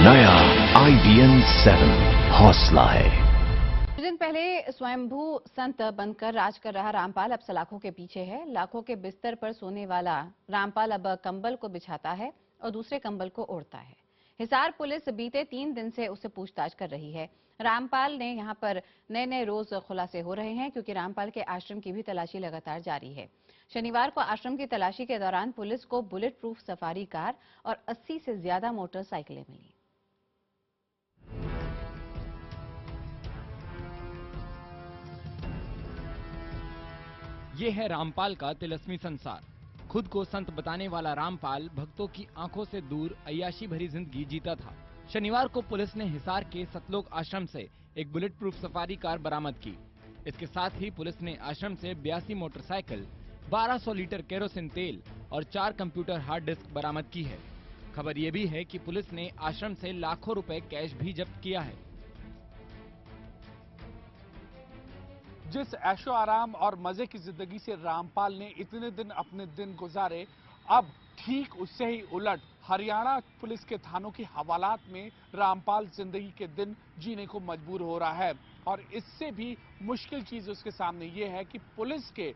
नया IBM 7 हौसला है। कुछ दिन पहले स्वयंभू संत बनकर राज कर रहा रामपाल अब सलाखों के पीछे है। लाखों के बिस्तर पर सोने वाला रामपाल अब कंबल को बिछाता है और दूसरे कंबल को ओढ़ता है। हिसार पुलिस बीते 3 दिन से उससे पूछताछ कर रही है। रामपाल ने यहां पर नए नए रोज खुलासे हो रहे हैं, क्योंकि रामपाल के आश्रम की भी तलाशी लगातार जारी है। शनिवार को आश्रम की तलाशी के दौरान पुलिस को बुलेट प्रूफ सफारी कार और 80 से ज्यादा मोटरसाइकिलें मिली। ये है रामपाल का तिलस्मी संसार। खुद को संत बताने वाला रामपाल भक्तों की आंखों से दूर अय्याशी भरी जिंदगी जीता था। शनिवार को पुलिस ने हिसार के सतलोक आश्रम से एक बुलेट प्रूफ सफारी कार बरामद की। इसके साथ ही पुलिस ने आश्रम से 82 मोटरसाइकिल, 1200 लीटर केरोसिन तेल और 4 कंप्यूटर हार्ड डिस्क बरामद की है। खबर ये भी है कि पुलिस ने आश्रम से लाखों रुपए कैश भी जब्त किया है। जिस ऐशो आराम और मजे की जिंदगी से रामपाल ने इतने दिन अपने दिन गुजारे, अब ठीक उससे ही उलट हरियाणा पुलिस के थानों की हवालात में रामपाल जिंदगी के दिन जीने को मजबूर हो रहा है। और इससे भी मुश्किल चीज उसके सामने ये है कि पुलिस के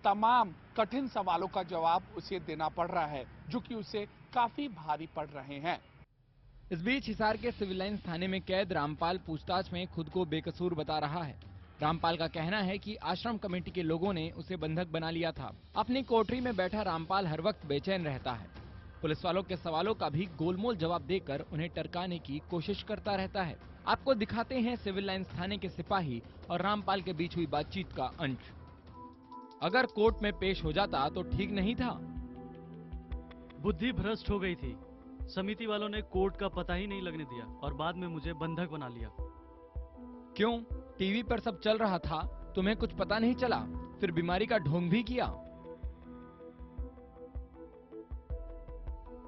तमाम कठिन सवालों का जवाब उसे देना पड़ रहा है, जो कि उसे काफी भारी पड़ रहे हैं। इस बीच हिसार के सिविल लाइंस थाने में कैद रामपाल पूछताछ में खुद को बेकसूर बता रहा है। रामपाल का कहना है कि आश्रम कमेटी के लोगों ने उसे बंधक बना लिया था। अपनी कोठरी में बैठा रामपाल हर वक्त बेचैन रहता है। पुलिस वालों के सवालों का भी गोलमोल जवाब देकर उन्हें टरकाने की कोशिश करता रहता है। आपको दिखाते हैं सिविल लाइंस थाने के सिपाही और रामपाल के बीच हुई बातचीत का अंश। अगर कोर्ट में पेश हो जाता तो ठीक नहीं था। बुद्धि भ्रष्ट हो गई थी। समिति वालों ने कोर्ट का पता ही नहीं लगने दिया और बाद में मुझे बंधक बना लिया। क्यों? टीवी पर सब चल रहा था, तुम्हें कुछ पता नहीं चला? फिर बीमारी का ढोंग भी किया।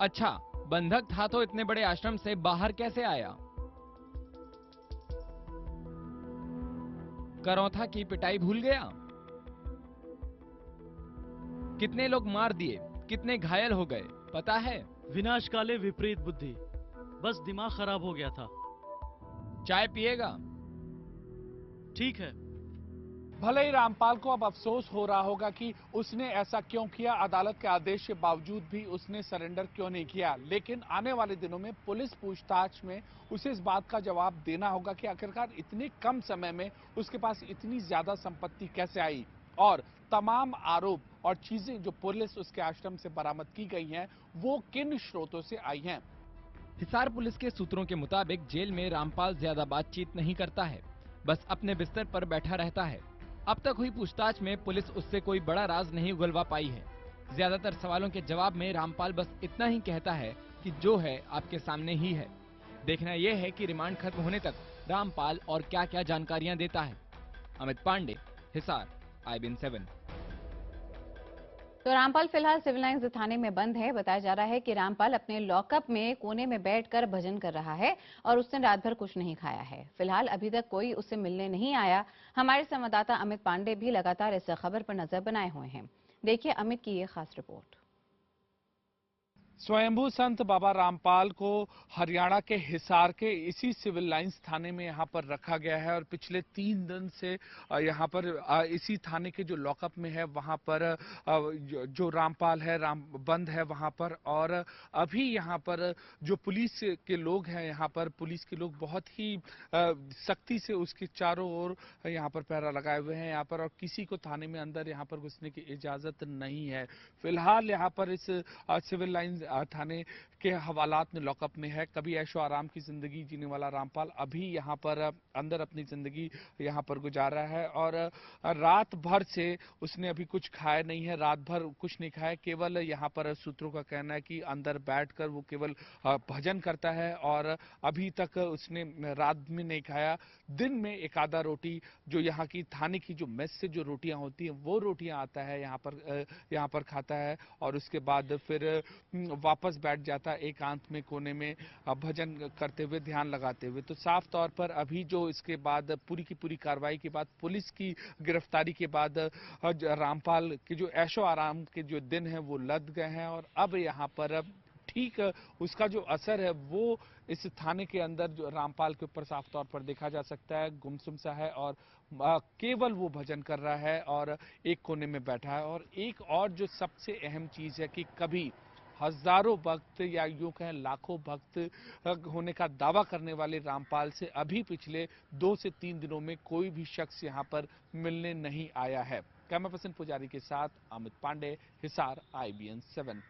अच्छा, बंधक था तो इतने बड़े आश्रम से बाहर कैसे आया? करौथा की पिटाई भूल गया? कितने लोग मार दिए, कितने घायल हो गए पता है? विनाश काले विपरीत बुद्धि, बस दिमाग खराब हो गया था। चाय पिएगा? ठीक है। भले ही रामपाल को अब अफसोस हो रहा होगा कि उसने ऐसा क्यों किया, अदालत के आदेश के बावजूद भी उसने सरेंडर क्यों नहीं किया, लेकिन आने वाले दिनों में पुलिस पूछताछ में उसे इस बात का जवाब देना होगा कि आखिरकार इतने कम समय में उसके पास इतनी ज्यादा संपत्ति कैसे आई और तमाम आरोप और चीजें जो पुलिस उसके आश्रम से बरामद की गई हैं वो किन स्रोतों से आई हैं। हिसार पुलिस के सूत्रों के मुताबिक जेल में रामपाल ज्यादा बातचीत नहीं करता है, बस अपने बिस्तर पर बैठा रहता है। अब तक हुई पूछताछ में पुलिस उससे कोई बड़ा राज नहीं उगलवा पाई है। ज्यादातर सवालों के जवाब में रामपाल बस इतना ही कहता है कि जो है आपके सामने ही है। देखना यह है कि रिमांड खत्म होने तक रामपाल और क्या क्या जानकारियां देता है। अमित पांडे, हिसार, IBN 7। तो रामपाल फिलहाल सिविल लाइंस थाने में बंद है। बताया जा रहा है कि रामपाल अपने लॉकअप में कोने में बैठकर भजन कर रहा है और उसने रात भर कुछ नहीं खाया है। फिलहाल अभी तक कोई उससे मिलने नहीं आया। हमारे संवाददाता अमित पांडे भी लगातार इस खबर पर नजर बनाए हुए हैं। देखिए अमित की ये खास रिपोर्ट। स्वयंभू संत बाबा रामपाल को हरियाणा के हिसार के इसी सिविल लाइंस थाने में यहाँ पर रखा गया है और पिछले 3 दिन से यहाँ पर इसी थाने के जो लॉकअप में है वहाँ पर जो रामपाल है बंद है वहाँ पर। और अभी यहाँ पर जो पुलिस के लोग हैं, यहाँ पर पुलिस के लोग बहुत ही सख्ती से उसके चारों ओर यहाँ पर पहरा लगाए हुए हैं यहाँ पर, और किसी को थाने में अंदर यहाँ पर घुसने की इजाजत नहीं है। फिलहाल यहाँ पर इस सिविल लाइन थाने के हवालात में लॉकअप में है। कभी ऐशो आराम की जिंदगी जीने वाला रामपाल अभी यहाँ पर अंदर अपनी जिंदगी यहाँ पर गुजार रहा है और रात भर से उसने अभी कुछ खाया नहीं है, रात भर कुछ नहीं खाया। केवल यहाँ पर सूत्रों का कहना है कि अंदर बैठकर वो केवल भजन करता है और अभी तक उसने रात में नहीं खाया। दिन में एक आधा रोटी जो यहाँ की थाने की जो मेस से जो रोटियां होती हैं वो रोटियां आता है यहाँ पर खाता है और उसके बाद फिर वापस बैठ जाता है एकांत में कोने में भजन करते हुए, ध्यान लगाते हुए। तो साफ तौर पर अभी जो इसके बाद पूरी की पूरी कार्रवाई के बाद, पुलिस की गिरफ्तारी के बाद रामपाल के जो ऐशो आराम के जो दिन हैं वो लद गए हैं और अब यहाँ पर ठीक उसका जो असर है वो इस थाने के अंदर जो रामपाल के ऊपर साफ तौर पर देखा जा सकता है। गुमसुम सा है और केवल वो भजन कर रहा है और एक कोने में बैठा है। और एक और जो सबसे अहम चीज है कि कभी हजारों भक्त या यूं कहें लाखों भक्त होने का दावा करने वाले रामपाल से अभी पिछले 2 से 3 दिनों में कोई भी शख्स यहां पर मिलने नहीं आया है। कैमरा पर्सन पुजारी के साथ अमित पांडे, हिसार, IBN 7।